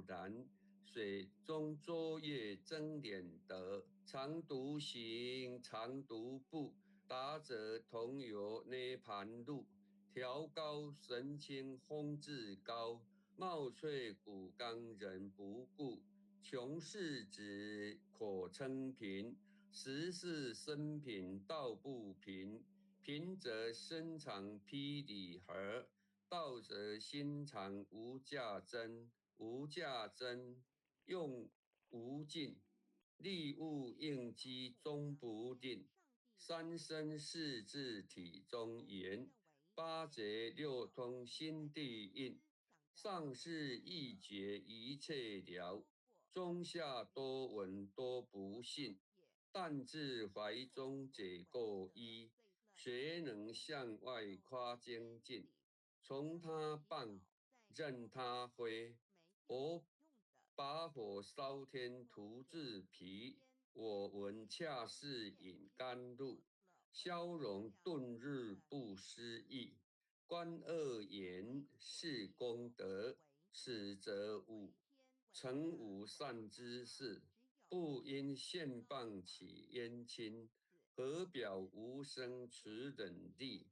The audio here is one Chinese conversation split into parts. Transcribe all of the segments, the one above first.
然，水中作业真练德。常独行，常独步，达则同游涅盘路。调高神清风自高，茂翠骨刚人不顾。穷世子可称贫，实是生贫道不贫。贫则身长披礼盒，道则心肠无价珍。无价珍，用无尽。利物应机终不定。三生四至体中言，八节六通心地应。上士一绝一切了，中下多闻多不信。但自怀中解构一，谁能向外夸精进？从他棒，任他挥，把火烧天徒自疲。我闻恰似饮甘露，消融顿日不思议。观恶言是功德，此则成无善之事。不因现谤起冤亲，何表无生持忍力？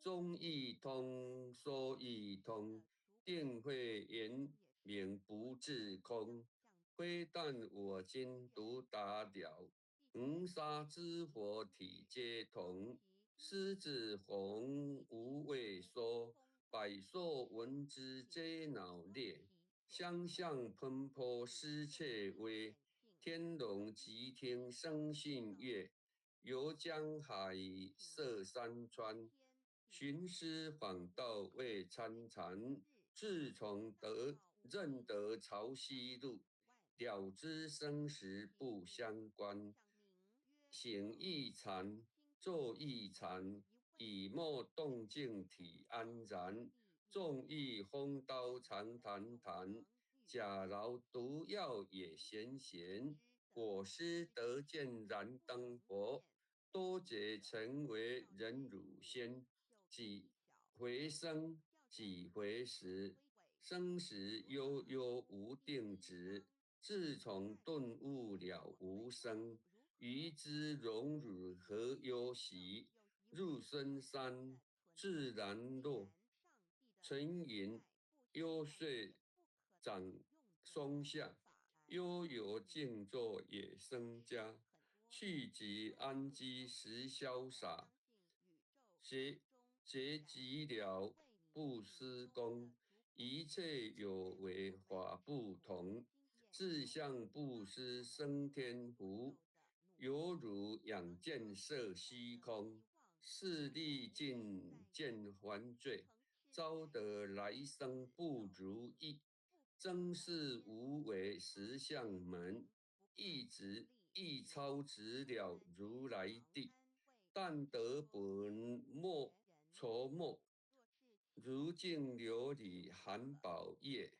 中义通，说义通，定慧言明不自空。非但我今独达了，五沙之火体皆同。狮子红无畏缩，百兽闻之皆脑裂。相向喷泼失窃微，天龙即听声信乐。游江海，涉山川，寻师访道未参禅。自从认得潮汐路，了知生死不相关。行亦禅，坐亦禅，以莫动静体安然。纵欲风刀长谈谈，假饶毒药也闲闲。我师得见燃灯佛，多劫成为人汝仙。几回生，几回死，生死悠悠无定止。自从顿悟了无生，于之荣辱何忧喜？入深山，自然落。沉吟幽邃长松下，悠游静坐野生家。去即安居时潇洒，结极了不思功。一切有为法不同，自相不思生天福。犹如仰见色虚空，视力尽见还罪。招得来生不如意，真是无为实相门。一超直了如来地，但得本莫愁莫。如镜琉璃含宝业，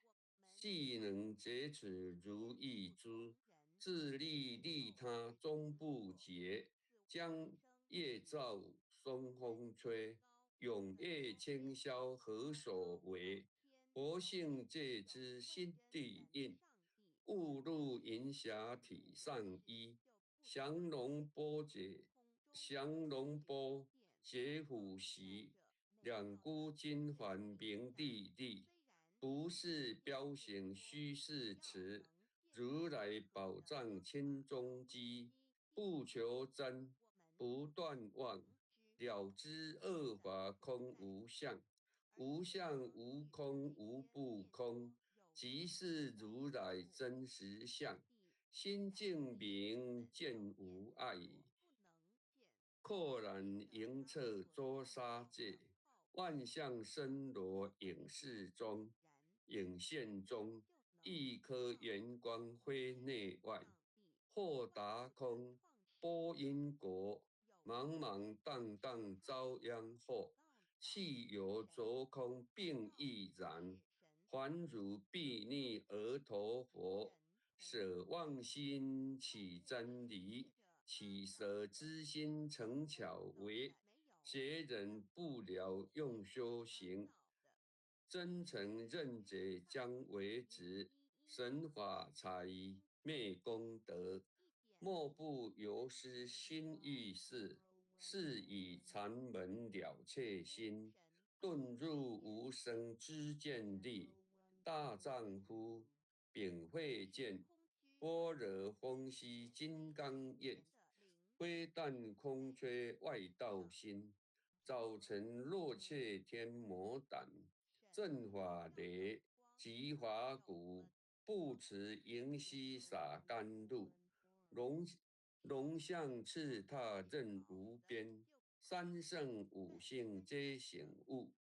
既能结此如意珠。自利利他终不竭，将夜照松风吹。永夜清宵何所为？佛性借知心地应，误入云霞体上衣。降龙波解虎袭，两孤金环明地地。不是标行虚是词，如来宝藏清中机。不求真，不断妄，了知恶法空无相。无相无空无不空，即是如来真实相。心净明见无碍，豁然迎彻捉杀界。万象生罗影视中，影现中，一颗圆光辉内外。豁达空，波因果，茫茫荡荡遭殃祸。气有着空并亦然，还如壁逆而陀佛。舍妄心起真理，起舍之心成巧为。邪人不了用修行，真诚认解将为止。神法才灭功德，莫不由师心欲事，是以禅门了却心，遁入无生之见地。大丈夫秉慧见，般若风息金刚眼，非但空缺外道心，早晨若怯天魔胆，正法雷，即法鼓。不持迎兮洒甘露，龙龙象赤踏任无边，三圣五性皆醒悟，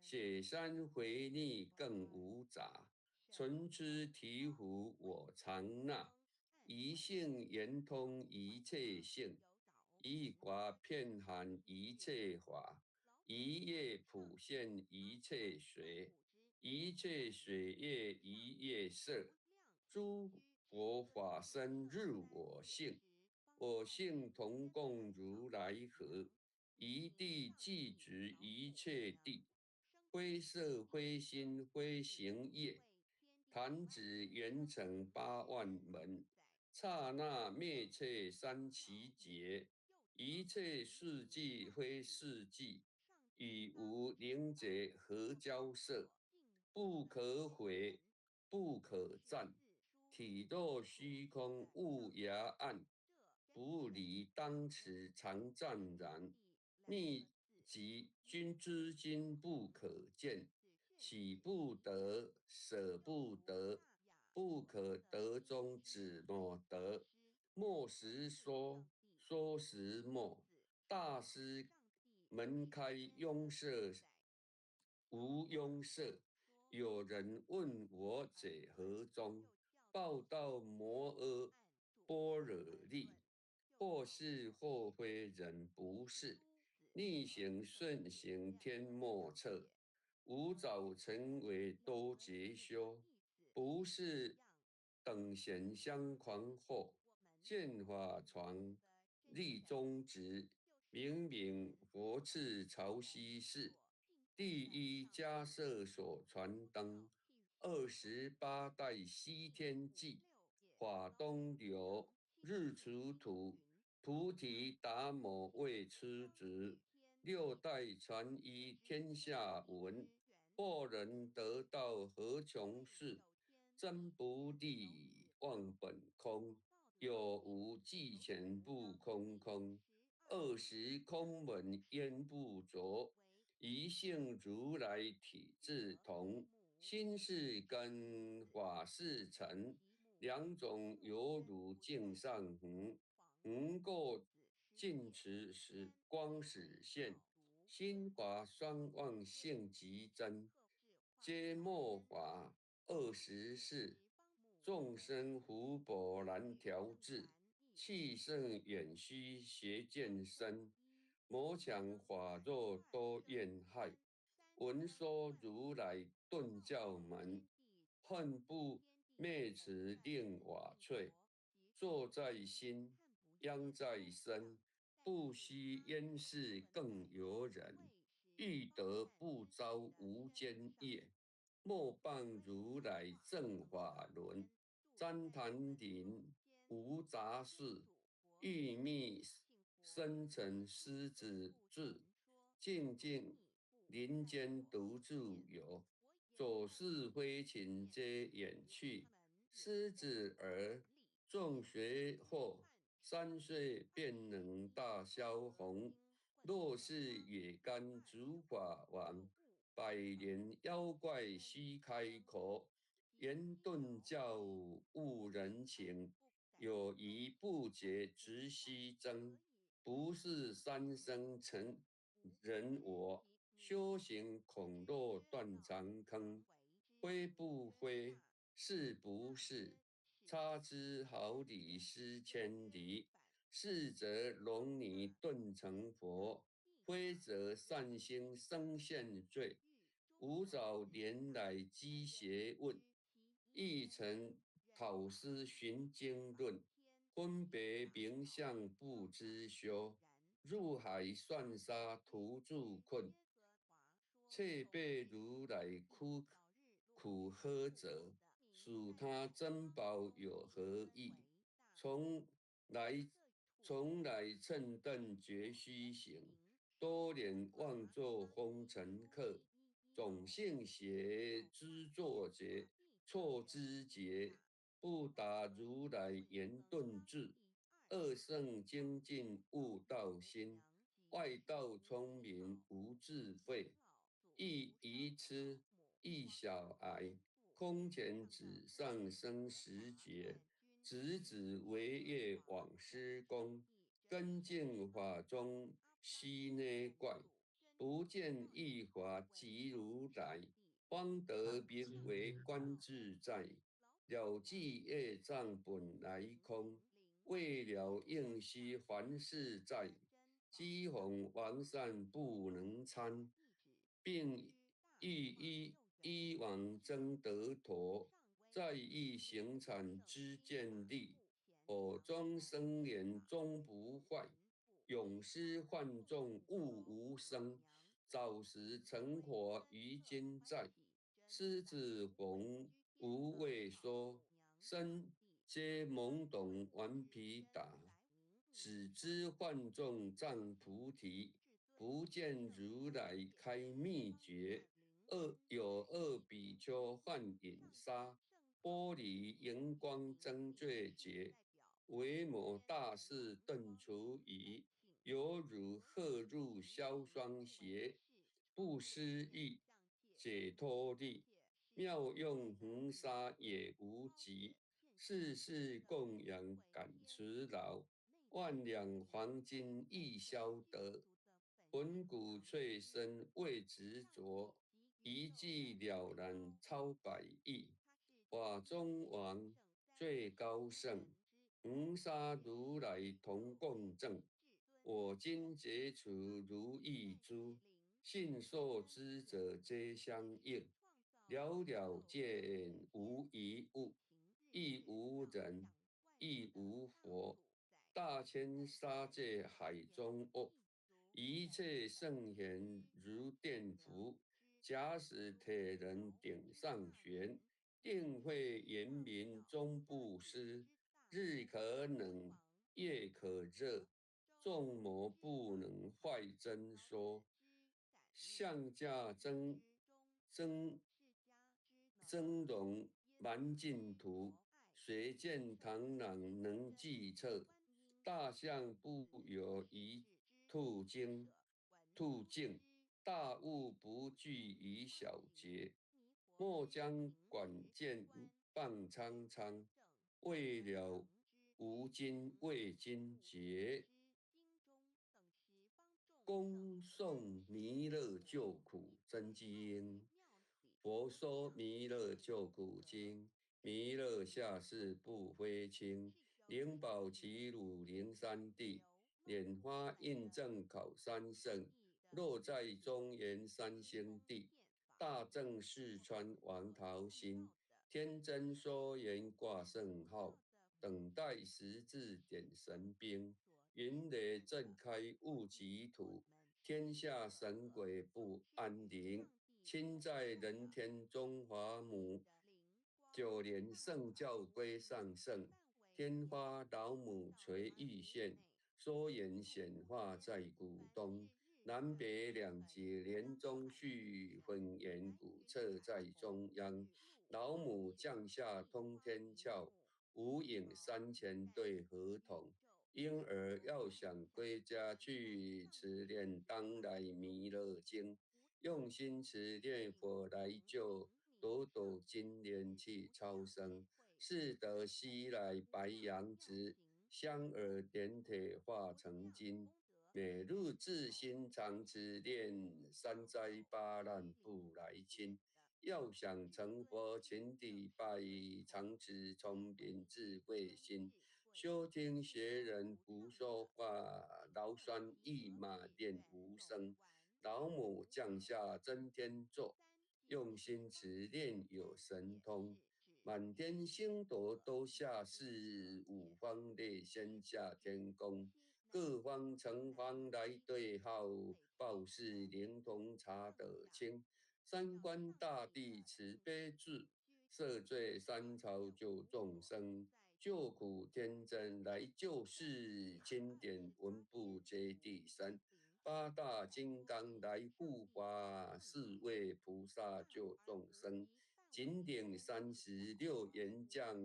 雪山回逆更无杂，纯知醍醐我常纳，一性圆通一切性，一quả遍含一切法，一叶普现一切水。一切水月一叶色，诸佛法身入我性，我性同共如来合，一地即执一切地，非色非心非行业，弹指圆成8万门，刹那灭却三奇劫，一切事迹非事迹，与无灵者合交涉。不可毁，不可占，体若虚空无涯岸，不离当持常湛然。秘籍君之今不可见，岂不得舍不得，不可得中只莫得。莫实说，说实莫。大师门开拥塞，无拥塞。有人问我者何中？报道摩诃般若力，或是或非人不是，逆行顺行天莫测。吾早成为多劫修，不是等闲相狂惑，见法传立宗旨，明明佛赐潮汐事。第一迦摄所传灯，28代西天记，法东流，日出土，菩提达摩为痴子，6代传译天下闻，或人得道何穷事，真不立忘本空，有无既全不空空，20空门焉不着。一性如来体自同，心是根，法是尘，两种犹如镜上虹，虹过镜时时光始现，心法双旺性极真，皆末法24，众生福薄难调制，气盛远虚邪见深。魔强法弱多怨害，闻说如来顿教门，恨不灭此令瓦瘁。坐在心，殃在身，不须焉是更尤人。欲得不遭无间业，莫谤如来正法轮。旃檀林无杂事，欲觅生辰狮子志，静静林间独自游，左是飞禽皆远去，狮子儿众学后3岁便能大萧红。若是野干竺法王，百年妖怪须开口，言顿教误人情，有疑不解直须争。不是三生成人我，修行恐落断肠坑。非不非，是不是，差之毫厘失千里。是则龙女顿成佛，非则善心生现罪。吾早年来积学问，亦曾讨师寻经论，分别名相不知修，入海算沙徒助困，却被如来苦喝者。数他珍宝有何意？从来从来乘登绝须行，多年妄作风尘客。种姓邪，知作绝，错知节，不达如来言顿智。二圣精进悟道心，外道聪明无智慧。一愚痴，一小癌，空前纸上生时节。子子为业往施功，根净法中悉内怪。不见一法即如来，方得名为观自在。了即业障本来空，未了应须还是在。机逢王善不能参，并欲往争得陀。在意行产之见力，我终生言终不坏。永失幻众悟无生，早时成佛于今在。狮子逢无畏缩，身皆懵懂顽皮打。只知幻众障菩提，不见如来开秘诀。有二比丘幻影纱，玻璃荧光增罪劫。维摩大士顿除疑，犹如鹤入消霜鞋。不思议，解脱力，妙用恒沙也无极。世事供养感慈劳，万两黄金易销得。魂骨粹身未执着，一计了然超百亿。法中王最高圣，恒沙如来同共振。我今解除如意珠，信受之者皆相应。了了见无一物，亦无人，亦无佛。大千沙界海中卧，一切圣贤如电浮。假使铁人顶上悬，定会严明终不失。日可冷，夜可热，众魔不能坏真说。相架增容蛮净土，谁见螳螂能计策？大象不有一兔径，大悟不惧于小节。莫将管见谤苍苍，未了无今未今觉。恭诵弥勒救苦真经。佛说弥勒救苦经，弥勒下世不非轻。灵宝齐鲁灵山地，拈花印证考三圣。若在中原三星地，大正四川王桃心。天真说言挂圣号，等待十字点神兵。云雷震开雾极土，天下神鬼不安宁。亲在人天中华母，九年圣教归上圣。天花老母垂玉线，缩言显化在古东。南北两节连中续，混元古册在中央。老母降下通天窍，无影山前对合同。婴儿要想归家去，持念当来弥勒经。用心持念佛来救，抖抖金莲去超生。是得西来白羊直，香耳点铁化成金。每日自心常持念，三灾八难不来侵。要想成佛，勤礼拜，常持聪明智慧心。休听邪人胡说话，劳酸一马念无声。老母降下真天座，用心持念有神通。满天星斗都下世，五方列仙下天宫。各方城隍来对号，报事灵通查得清。三官大帝慈悲智，赦罪三朝救众生，救苦天真来救世，经典文部皆第三，八大金刚来护法，四位菩萨救众生。金顶36岩将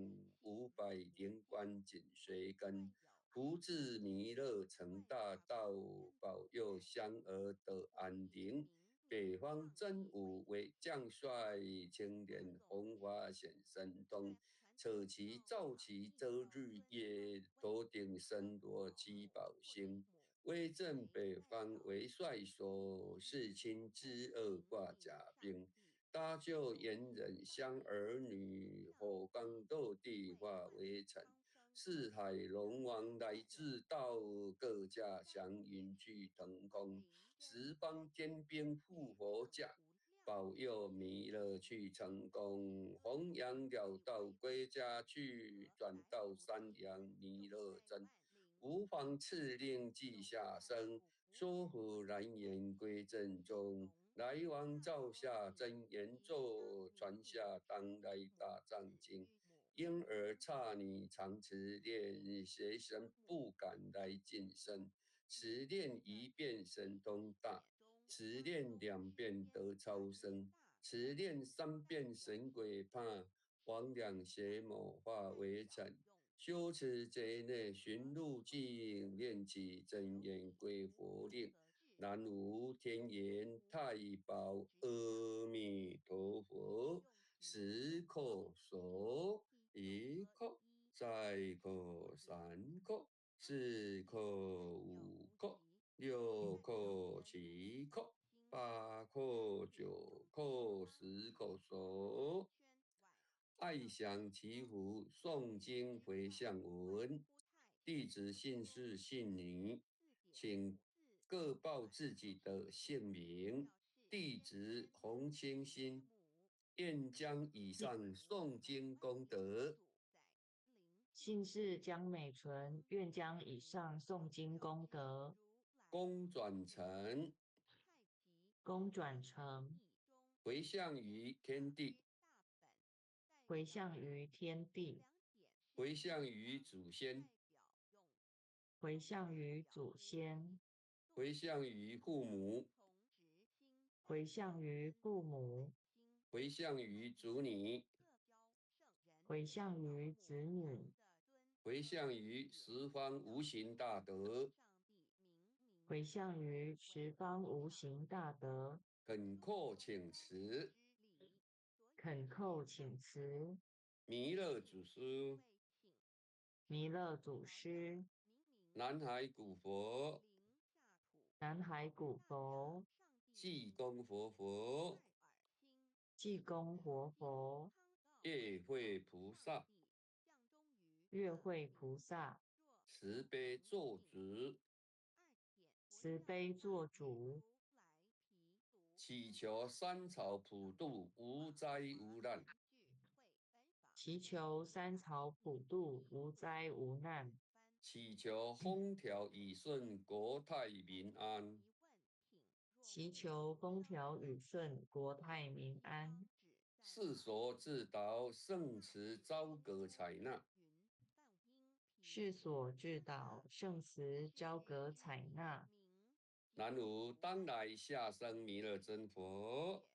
，500灵官紧随跟。福至弥勒成大道，保佑香儿得安宁。北方真武为将帅，青莲红花显神通。扯旗造旗遮日夜，头顶神罗七宝星。威震北方为帅所，世亲之恶挂甲兵。搭救猿人香儿女，火光斗地化为尘。四海龙王来自道，各驾祥云去腾空。十方天兵护佛驾，保佑弥勒去成功。弘扬了道归家去，转到三阳弥勒真。无妨敕令记下生，说服蓝颜归正中。来往照下真言咒，传下当来大藏经。婴儿刹你常持念，邪神不敢来近身。持念一遍神通大，持念2遍得超生，持念3遍神鬼怕。魍魉邪魔化为尘，修持劫内寻路径，念起真言归佛令。南无天眼太保阿弥陀佛，10叩首，1叩，再叩3叩，4叩5叩，6叩7叩，8叩9叩，10叩首。爱享祈福诵经回向文，弟子姓氏姓名，请各报自己的姓名。弟子洪清新，愿将以上诵经功德姓氏江美纯，愿将以上诵经功德公转成，公转成，回向于天地，回向于天地，回向于祖先，回向于祖先，回向于父母，回向于父母，回向于子女，回向于子女，回向于十方无形大德，回向于十方无形大德，恳叩请辞，恳叩请辞，弥勒祖师，弥勒祖师，南海古佛，南海古佛，济公活佛，济公活佛，月会菩萨，月会菩萨，慈悲作主，慈悲做主，祈求三朝普渡，无灾无难。祈求三朝普渡，无灾无难。祈求风调雨顺，国泰民安。祈求风调雨顺，国泰民安。世所自导，圣慈昭阁采纳。世所至导，圣慈昭阁采纳。南无当来下生弥勒真佛。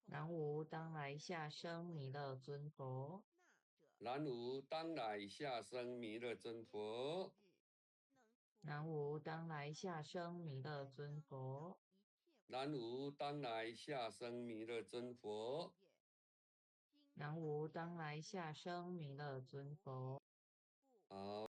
南无当来下生弥勒尊佛。南无当来下生弥勒真佛。南无当来下生弥勒尊佛。南无当来下生弥勒真佛。南无当来下生弥勒尊佛。好。